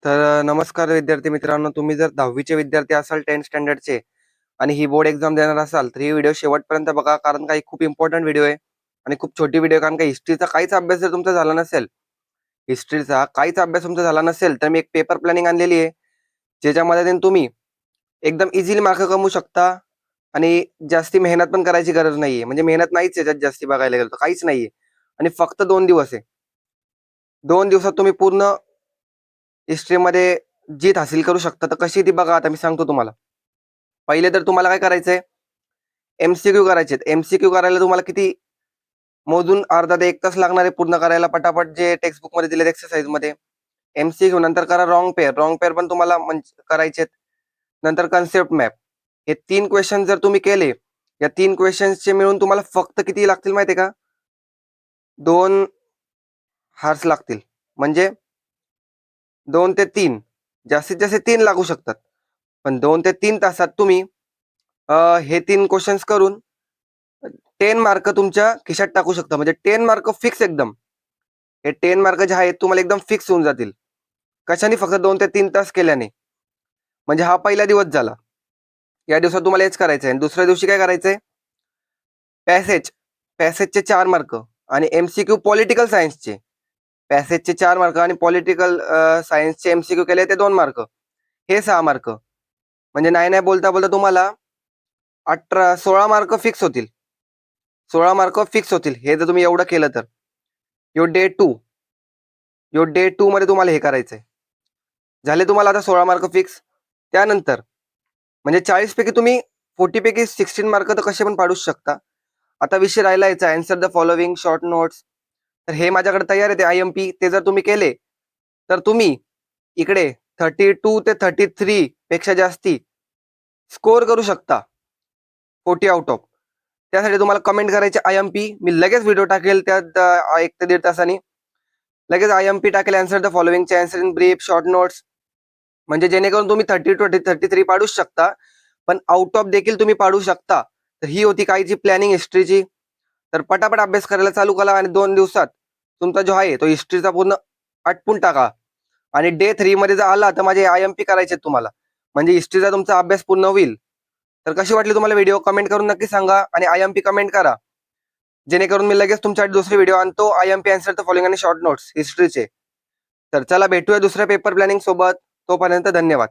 नमस्कार विद्यार्थी मित्रांनो, तुम्ही जर 10वीचे विद्यार्थी असाल 10th स्टँडर्डचे आणि ही बोर्ड एक्झाम देणार असाल तर ही व्हिडिओ शेवटपर्यंत बघा, कारण काही खूप इम्पॉर्टंट व्हिडिओ आहे आणि खूप छोटी व्हिडिओ. कारण का हिस्ट्रीचा काहीच अभ्यास जर तुमचा झाला नसेल, तर मी एक पेपर प्लॅनिंग आणलेली आहे, ज्याच्या मदतीने तुम्ही एकदम इझिली मार्क कमवू शकता आणि जास्ती मेहनत पण करायची गरज नाहीये. म्हणजे मेहनत नाहीच याच्यात जास्ती, बघायला गेलं तर काहीच नाहीये. आणि फक्त 2 दिवस आहे. 2 दिवसात तुम्ही पूर्ण हिस्ट्रीमध्ये जीत हासिल करू शकता. तर कशी ती बघा, आता मी सांगतो तुम्हाला. पहिले तर तुम्हाला काय करायचंय, एमसीक्यू करायचे. एमसीक्यू करायला तुम्हाला किती मोजून अर्धा ते 1 तास लागणार आहे पूर्ण करायला, पटापट जे टेक्स्ट बुक मध्ये दिलेत एक्सरसाइज मध्ये. एमसीक्यू नंतर करा रॉंग पेअर पण तुम्हाला करायचे. नंतर कन्सेप्ट मॅप. हे 3 क्वेश्चन जर तुम्ही केले, या 3 क्वेश्चनचे मिळून तुम्हाला फक्त किती लागतील माहितीये का, 2 हार्स लागतील. म्हणजे 2 ते 3, जास्तीत जास्त 3 लागू शकतात. पण 2 ते 3 तासात तुम्ही हे 3 क्वेश्चन्स करून 10 मार्क तुमच्या खिशात टाकू शकता. म्हणजे 10 मार्क फिक्स एकदम. हे 10 मार्क जे आहेत तुम्हाला एकदम फिक्स होऊन जातील. कशाने? फक्त 2 ते 3 तास केल्याने. म्हणजे हा पहिला दिवस झाला. या दिवसात तुम्हाला हेच करायचं आहे. दुसऱ्या दिवशी काय करायचंय, पॅसेजचे 4 मार्क आणि एमसीक्यू पॉलिटिकल सायन्सचे. पॅसेजचे 4 मार्क आणि पॉलिटिकल सायन्सचे एमसीक्यू केले ते 2 मार्क. हे 6 मार्क. म्हणजे नाही नाही बोलता बोलता तुम्हाला 16 मार्क फिक्स होतील. 16 मार्क फिक्स होतील, हे जर तुम्ही एवढं केलं तर. यो डे टू मध्ये तुम्हाला हे करायचंय. झाले तुम्हाला आता 16 मार्क फिक्स. त्यानंतर म्हणजे 40 पैकी तुम्ही 40 पैकी 16 मार्क तर कसे पण पाडूच शकता. आता विषय राहिला याचा answer the following short notes. तर हे माझ्याकडे तयार आहे, ते IMP. ते जर तुम्ही केले तर तुम्ही इकडे 32 ते 33 पेक्षा जास्ती स्कोर करू शकता, 40 आउट ऑफ. त्यासाठी तुम्हाला कमेंट करायचे IMP. मी लगेच व्हिडिओ टाकेल त्यात 1 ते 1.5 तासांनी. लगेच IMP टाकेल, आन्सर द फॉलोविंगचे answer in brief short notes. म्हणजे जेणेकरून तुम्ही 32 ते 33 पाडूच शकता, पण आउट ऑफ देखील तुम्ही पाडू शकता. तर ही होती काही जी प्लॅनिंग हिस्ट्रीची. तर पटापट अभ्यास करायला चालू करा आणि 2 दिवसात तुमचा जो आहे तो हिस्ट्रीचा पूर्ण आटपून टाका. आणि डे 3 मध्ये जर आला तर माझे IMP करायचे तुम्हाला, म्हणजे हिस्ट्रीचा तुमचा अभ्यास पूर्ण होईल. तर कशी वाटली तुम्हाला व्हिडिओ, कमेंट करून नक्की सांगा आणि IMP कमेंट करा, जेणेकरून मी लगेच तुमच्यासाठी दुसरी व्हिडिओ आणतो IMP आन्सर द फॉलोइंग आणि शॉर्ट नोट्स हिस्ट्रीचे. तर चला भेटूया दुसऱ्या पेपर प्लॅनिंग सोबत. तोपर्यंत धन्यवाद.